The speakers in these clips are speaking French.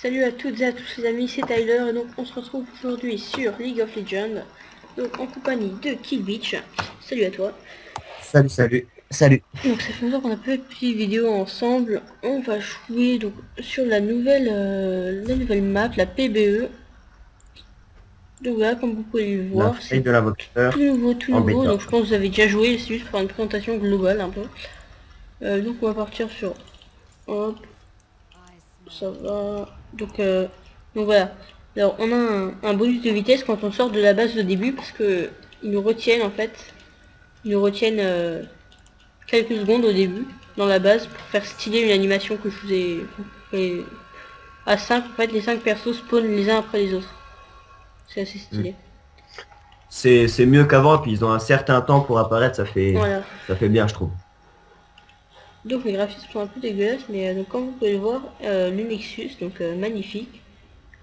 Salut à toutes et à tous les amis, c'est Tyler et donc on se retrouve aujourd'hui sur League of Legends, donc en compagnie de Killbeach. Salut à toi. Salut, salut, salut. Donc ça fait longtemps qu'on n'a pas fait de petite vidéo ensemble. On va jouer donc sur la nouvelle map, la PBE. Donc voilà, comme vous pouvez le La voir, faille c'est de l'invocateur tout en nouveau. bêta. Donc je pense que vous avez déjà joué, c'est juste pour une présentation globale un peu. Donc on va partir sur... Hop, ça va. Donc voilà. Alors on a un bonus de vitesse quand on sort de la base de début parce que ils nous retiennent en fait. Ils nous retiennent quelques secondes au début dans la base pour faire stylé une animation que je vous ai fait. À 5 en fait les 5 persos spawnent les uns après les autres. C'est assez Hmm. stylé. C'est mieux qu'avant, puis ils ont un certain temps pour apparaître, Voilà. ça fait bien, je trouve. Donc les graphismes sont un peu dégueulasses mais donc, comme vous pouvez le voir, le Nexus, donc magnifique.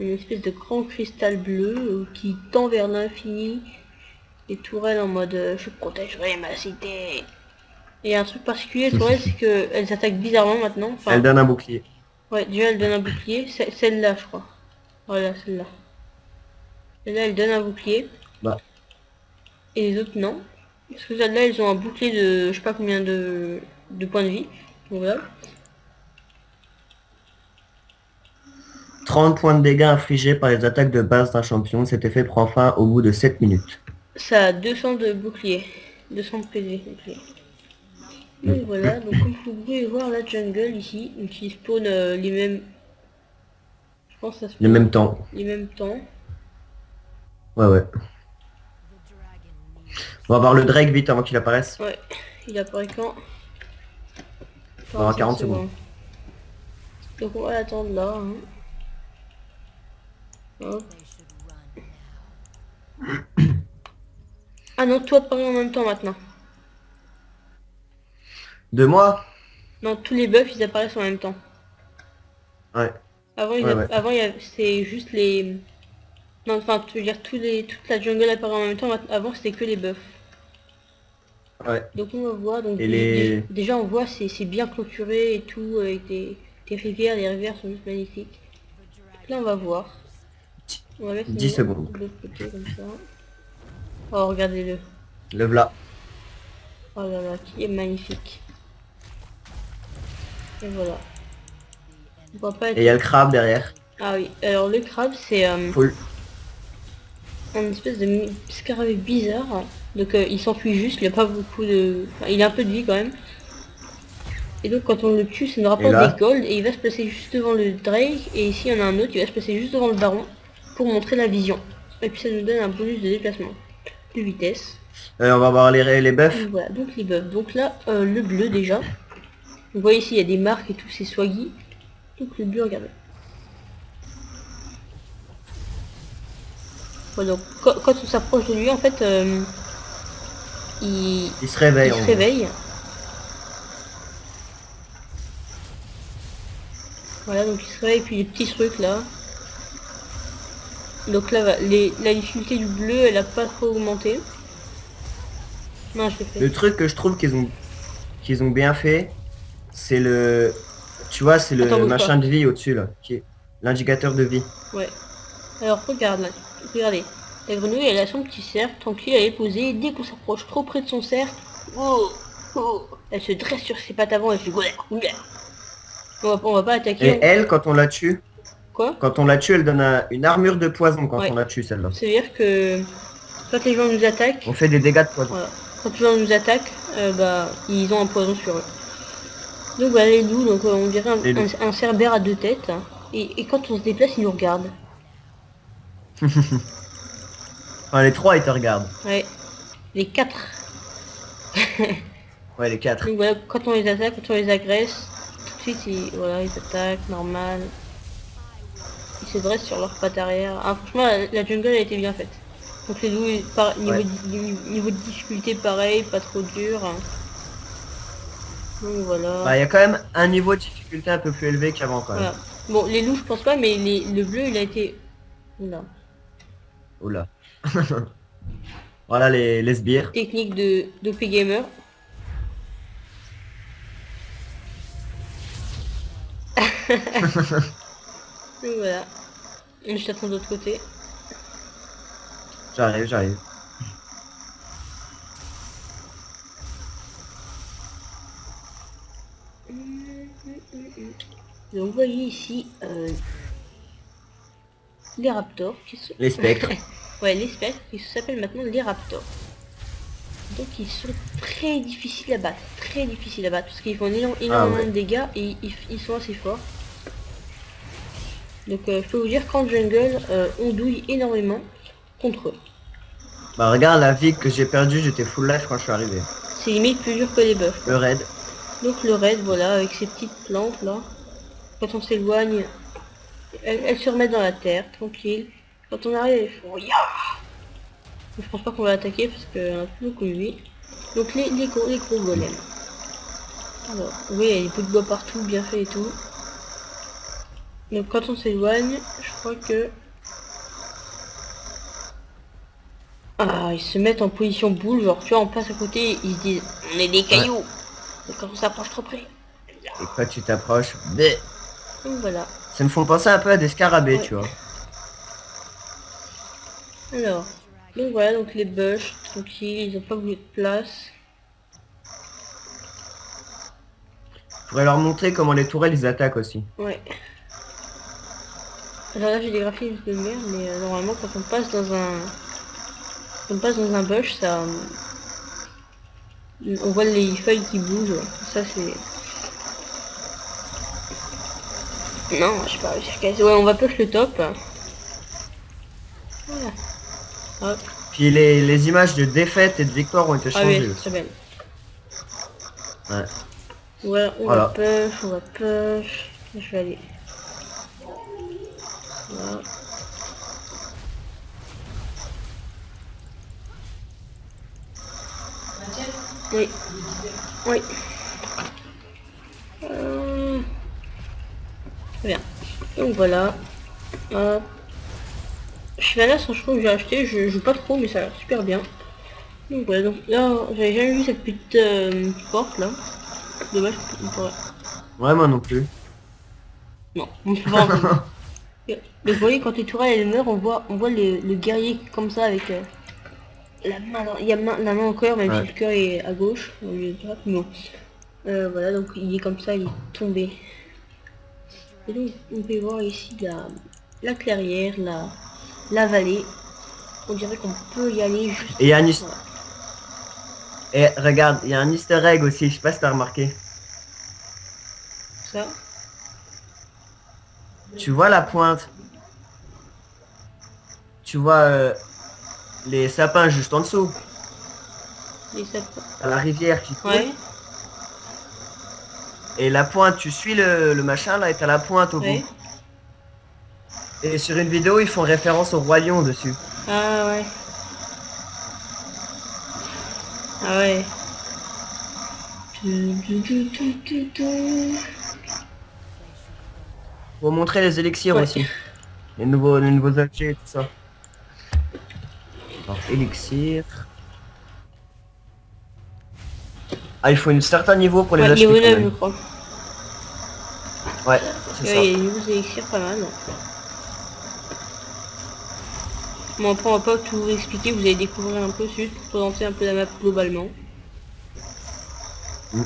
Une espèce de grand cristal bleu qui tend vers l'infini. Les tourelles en mode je protégerai ma cité. Et un truc particulier, les tourelles, c'est qu'elles attaquent bizarrement maintenant. Elle Enfin, donne un bouclier. ouais, déjà elles donnent un bouclier. Celle-là, je crois. Voilà, celle-là. Celle-là, elle donne un bouclier. Bah, Et les autres, non. Parce que celle-là, elles ont un bouclier de je sais pas combien de points de vie. Donc voilà. 30 points de dégâts infligés par les attaques de base d'un champion. Cet effet prend fin au bout de 7 minutes. Ça a 200 de bouclier. 200 de PV bouclier. Hmm. Donc voilà, donc comme vous pouvez voir la jungle ici, donc ils spawn les mêmes. Je pense que ça Le spawn même temps. les mêmes temps. Ouais, ouais. On va voir le Drake vite avant qu'il apparaisse. Ouais, il apparaît quand On va avoir 47 40 secondes. secondes. Donc on va attendre là. Hein. Hop. Ah non, toi apparaît en même temps maintenant. 2 mois. Non, tous les buffs ils apparaissent en même temps. Ouais, Avant, ouais, ouais. c'est juste les. Non, enfin, tu veux dire toute la jungle apparaît en même temps. Avant, c'était que les buffs. Ouais. Donc on va voir. Donc Et les déjà on voit c'est bien clôturé et tout avec des rivières. Les rivières sont juste magnifiques. Donc là on va voir. On va mettre 10 une secondes. de l'autre côté comme ça. Oh regardez-le. Le v'là. Oh là là, qui est magnifique. Et voilà. On va pas Et être... il y a le crabe derrière. Ah oui, alors le crabe c'est Full. une espèce de scarabée bizarre. Donc il s'enfuit juste, il a pas beaucoup de... Enfin, il a un peu de vie quand même. Et donc quand on le tue, ça nous Et rapporte des là, golds et il va se placer juste devant le Drake. Et ici il y en a un autre, il va se placer juste devant le baron pour montrer la vision. Et puis ça nous donne un bonus de déplacement, de vitesse. on va voir les Donc buffs. voilà, donc les buffs. Donc là, le bleu déjà. Vous voyez ici il y a des marques et tout, c'est swaggy. Donc le bleu, regardez. Voilà, donc quand on s'approche de lui, en fait, Il se réveille il en se gros. réveille. Voilà, donc il se réveille, puis les petits trucs là. Donc là, la difficulté du bleu, elle a pas trop augmenté. Non, je l'ai fait. Le truc que je trouve qu'ils ont bien fait, c'est tu vois, c'est Attends, le bouge pas. machin de vie au-dessus là, qui est l'indicateur de vie. Ouais. Alors regarde là. Regardez. La grenouille, elle a son petit cercle, tranquille, elle est posée. Dès qu'on s'approche trop près de son cercle, oh, oh, elle se dresse sur ses pattes avant, elle fait on va pas Et attaquer. elle, quand on la tue, Quoi? elle donne une armure de poison quand Ouais. on la tue celle-là. C'est-à-dire que quand les gens nous attaquent, On fait des dégâts de poison. voilà. Quand les gens nous attaquent, bah, ils ont un poison sur eux. Donc voilà les loups, donc on dirait Les loups. un cerbère à deux têtes. Et quand on se déplace, ils nous regardent. Enfin, les trois, ils te regardent. Ouais. Les quatre. Ouais, les quatre. Donc voilà, quand on les attaque, quand on les agresse, tout de suite voilà, ils attaquent, normal. Ils se dressent sur leurs pattes arrière. Ah, franchement, la jungle a été bien faite. Donc les loups, Ouais. niveau de difficulté pareil, pas trop dur. Donc voilà. Bah, il y a quand même un niveau de difficulté un peu plus élevé qu'avant quand même. Voilà. Bon, les loups, je pense pas, mais le bleu, il a été... Oula. Oula. Voilà les sbires. Technique de d'OP Gamer. Donc voilà. Je t'attends de l'autre côté. J'arrive. Donc vous voyez ici les raptors qui sont... Les spectres. Ouais, les spectres qui s'appellent maintenant les raptors. Donc ils sont très difficiles à battre. Très difficiles à battre parce qu'ils font énormément de dégâts et ils sont assez forts. Donc je peux vous dire qu'en jungle, on douille énormément contre eux. Bah regarde la vie que j'ai perdue, j'étais full life quand je suis arrivé. C'est limite plus dur que les buffs. Le raid. Donc le raid, voilà, avec ces petites plantes là. Quand on s'éloigne, elles se remettent dans la terre, tranquille. Quand on arrive, elles font ya. Je pense pas qu'on va attaquer parce qu'on a plus beaucoup de vie. Donc les gros golems. Alors, oui, il y a des bouts de bois partout, bien fait et tout. Donc quand on s'éloigne, je crois que... Ah, ils se mettent en position boule, genre tu vois, on passe à côté, ils se disent on est des cailloux. Et quand on s'approche trop près. Et quand tu t'approches, Donc voilà. ça me font penser un peu à des scarabées, Ouais. tu vois. Alors, donc voilà, donc les bush, tranquilles, ils ont pas beaucoup de place. Je pourrais leur montrer comment les tourelles ils attaquent aussi. Ouais. Alors là j'ai des graphismes de merde, mais normalement quand on passe dans un bush, ça... on voit les feuilles qui bougent. Ça c'est... Non, je sais pas réussi à casser. Ouais, on va push le top. Voilà. Hop. Puis les images de défaite et de victoire ont été Ah oui, changées c'est aussi. très belle. Ouais. Ouais, on Voilà. va push. Je vais aller. Voilà. Oui. Oui. Très bien. Donc voilà. Hop. Chevalas, franchement, que j'ai acheté, je joue pas trop, mais ça a l'air super bien. Donc voilà, donc là, j'avais jamais vu cette petite porte là. Dommage, on pourrait... Ouais, moi non plus. Non, on peut pas en voir. Mais vous voyez, quand les tourelles elles meurent, on voit le guerrier comme ça avec la main, il y a la main au cœur, même Ouais. si le cœur est à gauche, au lieu de droite, mais bon. Voilà, donc il est comme ça, il est tombé. Et donc, on peut voir ici la clairière, la vallée. On dirait qu'on peut y aller juste... Et il y a un voilà. Et regarde, il y a un easter egg aussi, je sais pas si t'as remarqué. Ça. Tu vois la pointe. Tu vois les sapins juste en dessous. Les sapins. À la rivière qui coule. Ouais, Et la pointe, tu suis le machin là et t'as la pointe au ouais. bout. Et sur une vidéo, ils font référence au roi lion dessus. Ah ouais. Ah ouais. Pour montrer les élixirs Ouais. aussi. Les nouveaux objets et tout ça. Alors, élixir. Ah, il faut un certain niveau pour les Ouais, acheter niveau quand 9 je même. crois. Ouais, c'est ça. Il y a des nouveaux élixirs pas mal. Bon après on va pas tout expliquer, vous allez découvrir un peu juste pour présenter un peu la map globalement. Mm.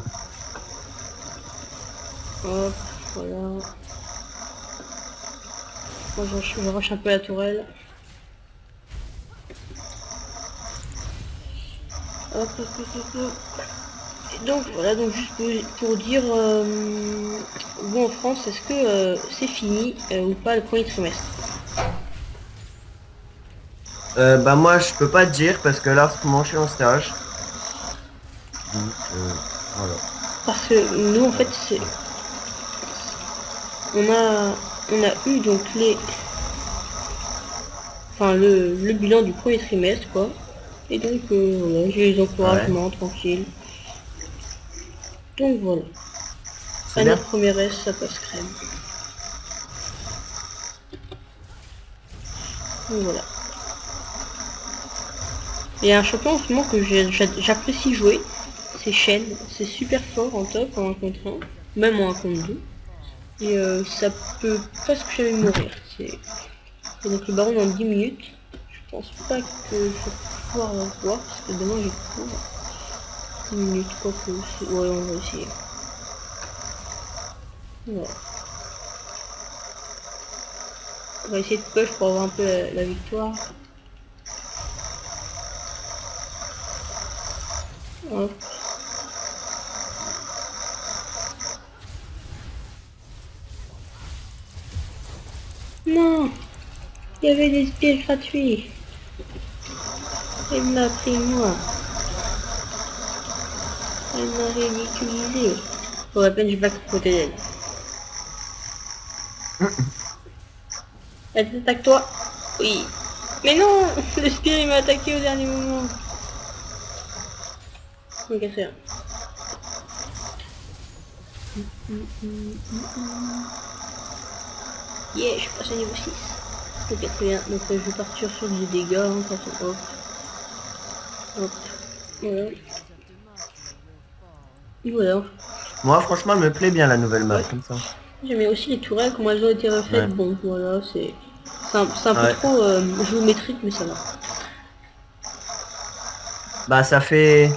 Hop, voilà. Moi je rush un peu la tourelle. Hop, hop, hop, hop, hop. Et donc voilà, donc juste pour dire, vous en France, est-ce que c'est fini ou pas le premier trimestre? Bah moi je peux pas te dire parce que là en ce moment je suis en stage. Donc voilà. Parce que nous en fait c'est... On a eu donc le bilan du premier trimestre quoi. Et donc voilà, j'ai les encouragements tranquilles. Donc voilà. C'est À bien. notre première S, ça passe crème. Donc voilà. Il y a un champion en ce moment que j'apprécie jouer. C'est Shen. C'est super fort en top en 1 contre 1. Même en 1 contre 2. Et ça peut presque jamais mourir. Et donc le baron dans 10 minutes. Je pense pas que je vais pouvoir le voir parce que demain j'ai cours. 10 minutes, quoi que c'est. Ouais, on va essayer. Voilà. On va essayer de push pour avoir un peu la victoire. Hop. Non, il y avait des pièges gratuits. Elle m'a pris moi. Elle m'a ridiculisé. Pour la peine, je vais pas côté d'elle. Elle t'attaque toi. Oui. Mais non, le spire il m'a attaqué au dernier moment. Je me casser un. Yeah, je suis passé au niveau 6. Ok, très bien. Donc je vais partir sur des dégâts. Hein, de toute façon. Hop. Hop. Voilà. Voilà. Moi, franchement, elle me plaît bien la nouvelle map, Ouais. comme ça. J'aimais aussi les tourelles, comment elles ont été refaites. Ouais. Bon, voilà, c'est un peu Ouais. trop géométrique, mais ça va. Bah, ça fait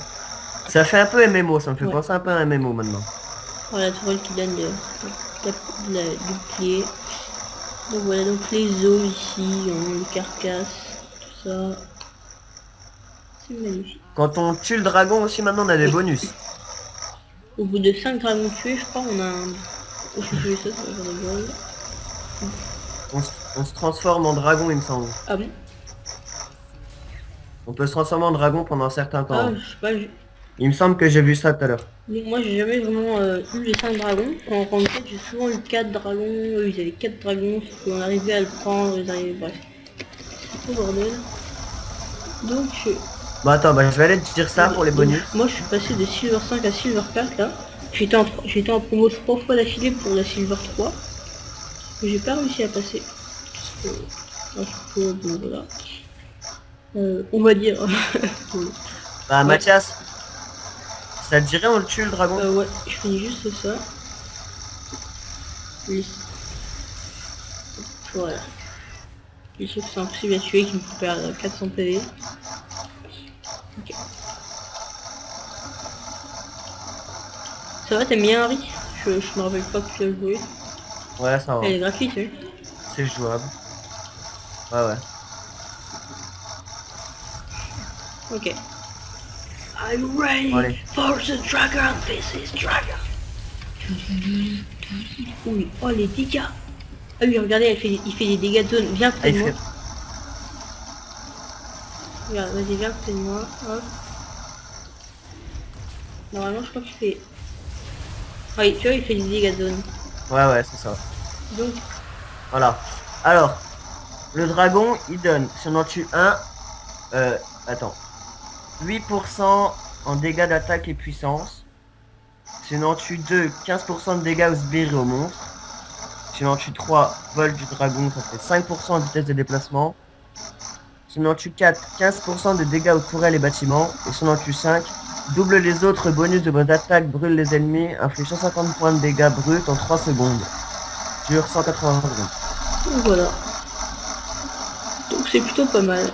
un peu MMO, ça me fait Ouais. penser un peu à un MMO maintenant. Voilà, la tourelle qui donne du pied. Donc voilà, donc les os ici, hein, les carcasses, tout ça. C'est magnifique. Quand on tue le dragon aussi, maintenant, on a des Oui. bonus. Au bout de 5 dragons tués, je crois, on a un... Oh, je suis ça, ça va faire des On se transforme en dragon, il me semble. Ah bon? On peut se transformer en dragon pendant un certain temps. Ah, je sais pas, Il me semble que j'ai vu ça tout à l'heure. donc moi j'ai jamais vraiment eu les 5 dragons. En ranked j'ai souvent eu 4 dragons, ils avaient 4 dragons, sauf qu'on arrivait à le prendre, ils arrivaient, bref. C'est trop bordel. Donc Bon, attends, bah, je vais aller te dire ça pour les donc, bonus. moi je suis passé de Silver 5 à Silver 4 là. J'étais en promo 3 fois d'affilée pour la Silver 3. Que j'ai pas réussi à passer. Parce que bon voilà. On va dire. Bah, Ouais. Mathias, ça te dirait on le tue le dragon? Ouais, je finis juste ça. Oui. Voilà. Je sais que c'est impossible à tuer, qu'il me faut perdre 400 PV. Ok. Ça va, t'aimes bien Harry? Je me rappelle pas que tu l'as joué. Ouais, ça va. Elle est gratuite, oui. C'est jouable. Ouais, ouais. Ok. I'm ready Allez. for the dragon, this is dragon. Oui, oh les dégâts. Ah oui, regardez, il fait des dégâts de zone. Viens Ah, près de il moi. fait... Regarde, vas-y, viens près de moi. Hop. Normalement, je crois qu'il fait... Oui, tu vois, il fait des dégâts de zone. Ouais, ouais, c'est ça. Donc, Voilà. Alors, le dragon, il donne, si on en tue un, attends, 8% en dégâts d'attaque et puissance. Si on en tue 2, 15% de dégâts aux sbires et aux monstres. Si on en tue 3, vol du dragon, ça fait 5% de vitesse de déplacement. Si on en tue 4, 15% de dégâts aux tourelles et bâtiments. Et si on en tue 5, double les autres bonus de votre attaque, brûle les ennemis, inflige 150 points de dégâts bruts en 3 secondes. Dure 180 secondes. donc voilà. Donc c'est plutôt pas mal.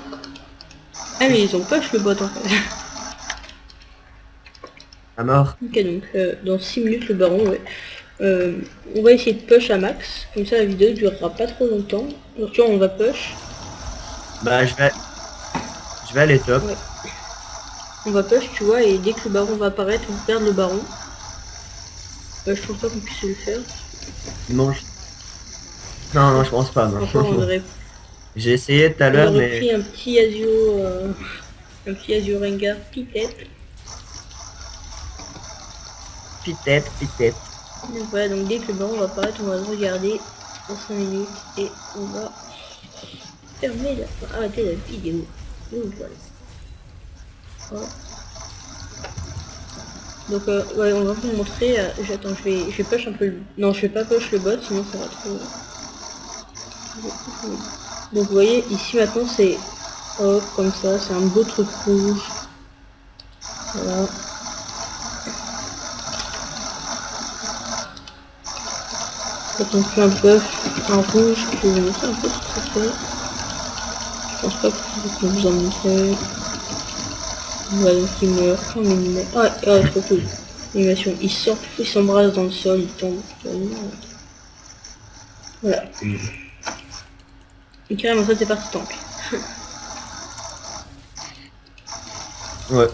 Ah mais ils ont push le bot en fait. À mort. Ok, donc dans 6 minutes le baron, ouais. On va essayer de push à max, comme ça la vidéo durera pas trop longtemps. Donc tu vois, on va push. Bah, je vais aller top. Ouais. On va push, tu vois, et dès que le baron va apparaître, on perd le baron. Je trouve pas qu'on puisse le faire. Non, non, non, je pense pas. Non. Encore, J'ai essayé tout à on l'heure, aurait mais pris un petit Azio Rengar peut-être. peut-être. Donc voilà, donc dès que le baron va apparaître, on va le regarder en 5 minutes et on va arrêter la vidéo. Donc voilà. Voilà. Donc ouais, on va vous montrer. J'attends, je vais push un peu le... Non, je vais pas push le bot, sinon ça va trop... Donc vous voyez, ici maintenant c'est hop, comme ça, c'est un beau truc rouge. Voilà. Quand on fait un buff, un rouge, je vais vous montrer un peu ce que ça fait. Je pense pas que je peux vous en montrer. Voilà, donc il meurt comme il meurt. Ah, ouais, trop cool. Animation, il sort, il s'embrasse dans le sol, il tombe. Voilà. Et carrément, ça c'est parti tank. Ouais.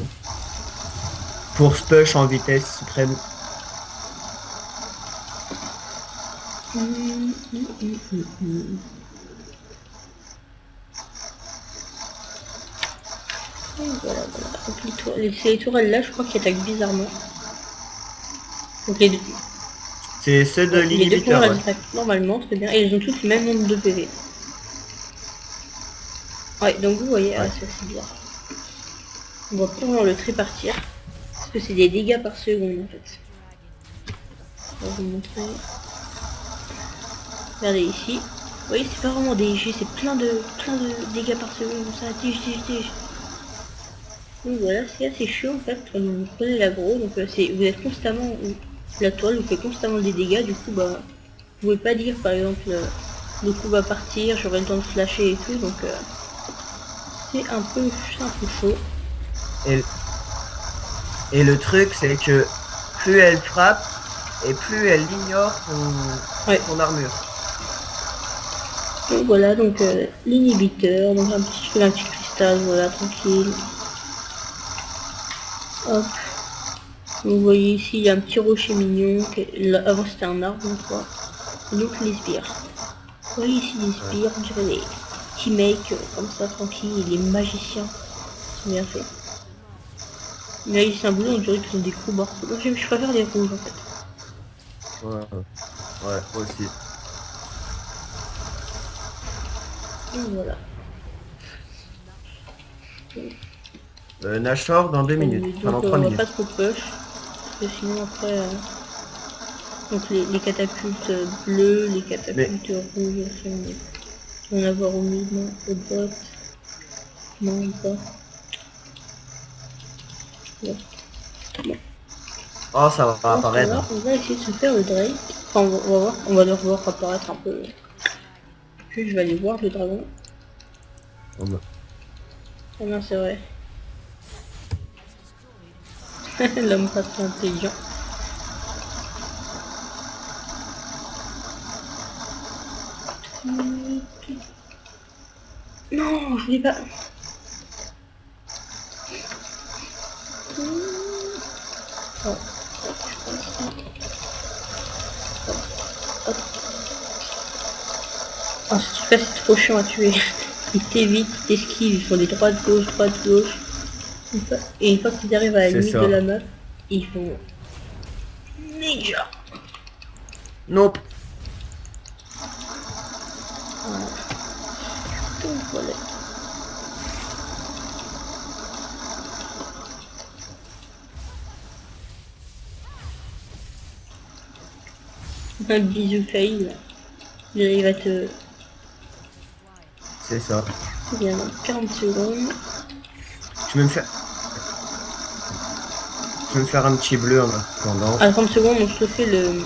Pour Spush en vitesse suprême. Et voilà, voilà. Donc c'est les tourelles là, je crois qu'ils attaquent bizarrement. Donc les deux, C'est ceux de ouais, les deux premières l'inhibiteur, elles ouais. attaquent normalement, c'est bien. Et elles ont toutes le même nombre de PV. Ouais, donc vous voyez, Ouais. ah, ça c'est bizarre. On va pas vraiment le tripartir. Parce que c'est des dégâts par seconde en fait. Je vais vous montrer. Regardez ici. Vous voyez, c'est pas vraiment des jets, c'est plein de dégâts par seconde comme ça. Tige, tige, tige. Donc voilà, c'est assez chaud en fait quand vous prenez l'aggro. Donc vous êtes constamment, la toile vous fait constamment des dégâts. Du coup, bah, vous pouvez pas dire par exemple, le coup va partir, j'aurai le temps de flasher et tout. Donc c'est un peu chaud. Et le truc, c'est que plus elle frappe, et plus elle ignore son armure. Donc voilà, donc l'inhibiteur, donc un petit cristal, voilà, tranquille. Hop. Vous voyez ici, il y a un petit rocher mignon. Avant c'était un arbre, je crois. Et donc les sbires. Vous voyez ici les sbires, on dirait les petits mecs comme ça, tranquille, et les magiciens. C'est bien fait. Mais là ici un bleu, on dirait qu'ils ont des coups barres. Moi je préfère les rouges en fait. Ouais, ouais, moi aussi. Donc voilà. Nashor dans 2 minutes. Enfin, dans Donc 3 on va minutes. pas trop push. Parce que sinon après... donc les catapultes bleues, les catapultes rouges aussi, on va en avoir au milieu, au bot. Non, pas. Ouais. Bon. Oh, ça va apparaître. On va essayer de se faire le Drake. Enfin, on va voir, on va le revoir apparaître un peu. Puis je vais aller voir le dragon. Oh, bah. Ah non, c'est vrai. L'homme pas très intelligent. Non, je voulais pas. Oh. Ah, ce truc là c'est trop chiant à tuer. Ils t'évitent, ils t'esquivent, ils font des droites gauche, et une fois qu'ils arrivent à la C'est limite ça. de la map, ils font Ninja. Nope. Donc voilà. Un bisou fail. Il va te... C'est ça. Bien, 40 secondes. Je vais me faire... Je vais me faire un petit bleu en attendant. À 30 secondes, on se fait le...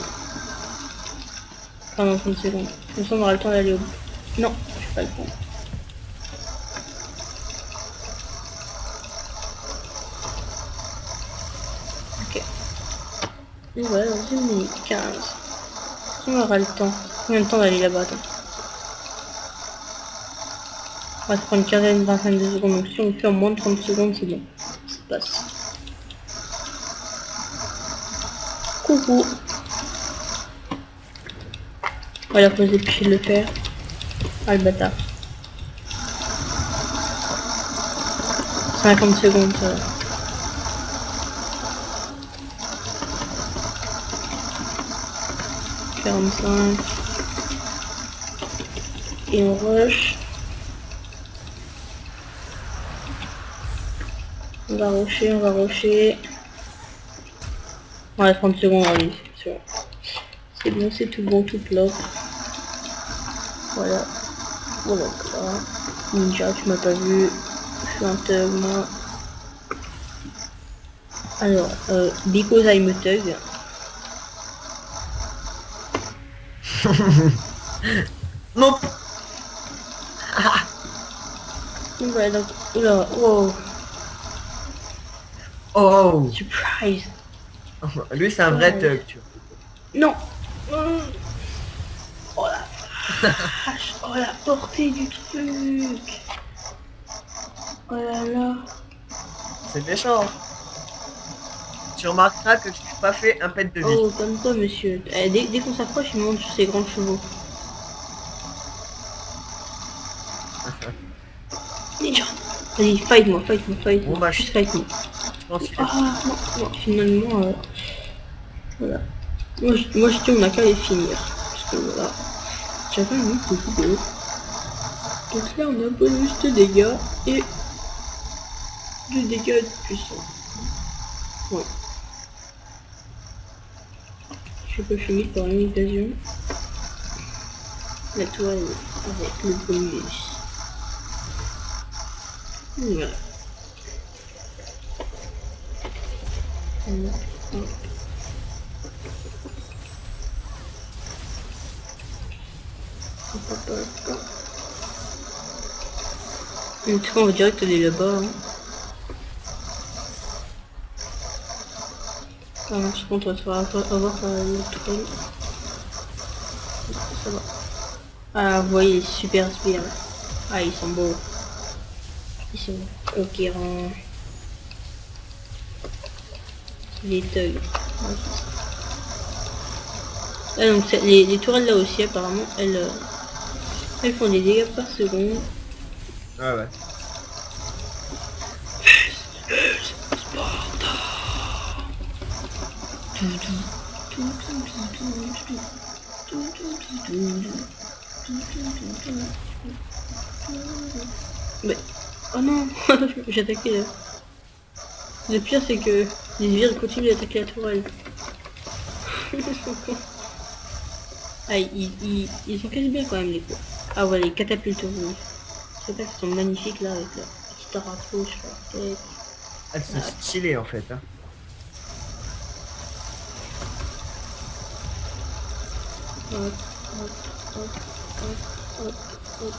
Enfin, non, 30 secondes. Comme ça, on aura le temps d'aller au... Non, je suis pas le temps. Ok. Et voilà, dans 1 minute 15. On aura le temps. Combien de temps d'aller là-bas? Attends. On va se prendre une quinzaine, 25 de secondes. Donc si on le fait en moins de 30 secondes, c'est bon. Ça passe. Coucou. Voilà, faut se dépêcher de le faire. Ah le bâtard. 50 secondes, ça va. « 45. Et on rush. On va rusher, on va rusher. Ouais, 30 secondes, allez, c'est bon. C'est bon, c'est tout bon, tout plat. Voilà. Voilà, voilà. Ninja, tu m'as pas vu. Je suis un thug, moi. Alors, because I'm a thug. Non. Donc voilà, donc, oula, wow, Oh. surprise. Lui c'est un vrai thug, tu vois. Non. Oh la vache, oh la portée du truc. Oh là là. C'est méchant. Tu remarqueras que je n'ai pas fait un pet de vie. Oh, comme toi, monsieur. Dès qu'on s'approche, il monte sur ses grands chevaux. Ninja. Vas-y, fight-moi, fight-moi, fight-moi. Bon, bah, Juste fight-moi. Je pense qu'il est... Ah, non, non, finalement, voilà. Moi, je dis, on a qu'à les finir. Parce que voilà. J'avais un autre vidéo. Donc là, on a bonus de dégâts et de dégâts de puissance. Ouais. Je peux finir par une occasion. La toile avec le bonus. Voilà. En tout cas, on va direct aller là-bas. Hein. Ah non, je compte, on va se faire avoir le toile. Ça va. Ah, vous voyez, super inspirants. Ah, ils sont beaux. Ils sont conquérants. Les thugs. Ah, donc les tourelles là aussi, apparemment, elles font des dégâts par seconde. Ah ouais. Mais... Oh non. J'ai attaqué là. Le pire c'est que les sbires continuent d'attaquer la tourelle. Ah, ils sont quasi bien quand même les coups. Ah ouais, les catapultes rouges. Je sais pas, ils sont magnifiques là avec leur petite arafo sur la tête. Elles sont stylées en fait. Hein. Hop, hop, hop, hop, hop, hop,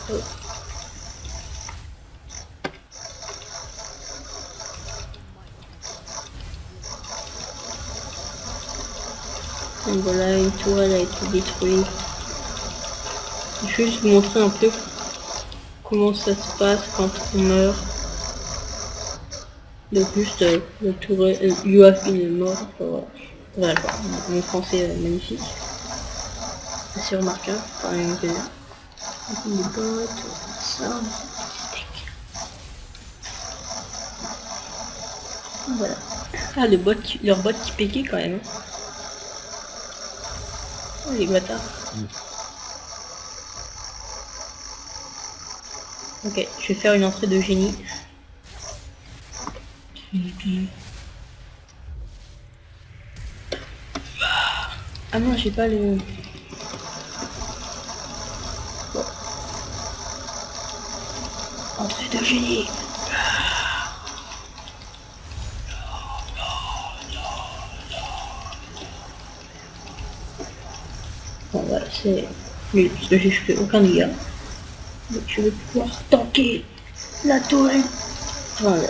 hop. Donc voilà, une tourelle a été détruite. Je vais juste vous montrer un peu comment ça se passe quand on meurt. Donc juste le tourelle, you have been mort. Voilà, voilà quoi. Mon français magnifique. C'est remarquable par la même occasion. Les bottes, ça, steak. Voilà. Ah, leurs bottes qui péquaient quand même. Oh, les bâtards. Ok, je vais faire une entrée de génie. Ah non, j'ai pas le... Bon. Entrée de génie. Bon voilà, c'est nul, parce que j'ai fait aucun dégât. Donc je vais pouvoir tanker la tourelle. Voilà.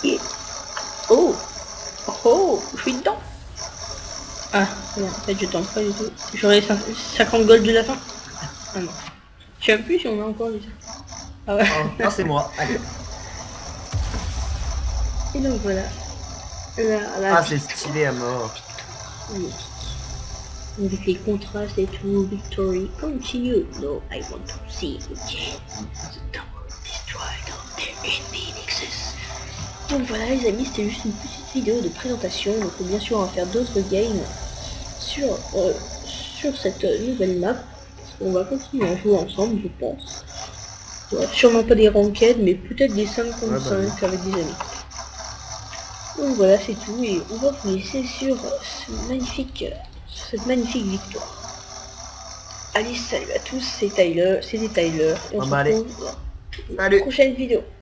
Et... Oh, oh, je suis dedans. Ah, non, en fait je tente pas du tout. J'aurai 50 gold de la fin. Ah non. Je sais plus si on a encore les... Ah ouais. Oh, non, c'est moi. Allez. Et donc voilà. Ah, c'est stylé à mort. Avec les contrastes et tout, victory continue. No, I want to see again. The tower destroyed of their phoenixes. Donc voilà les amis, c'était juste une petite vidéo de présentation. Donc bien sûr on va faire d'autres games sur cette nouvelle map. On va continuer à jouer ensemble, je pense. Ouais, sûrement pas des ranked, mais peut-être des 5 contre 5 avec des amis. Donc voilà, c'est tout, et on va vous laisser sur cette magnifique victoire. Allez, salut à tous, c'était Tyler, et on se retrouve dans une prochaine vidéo.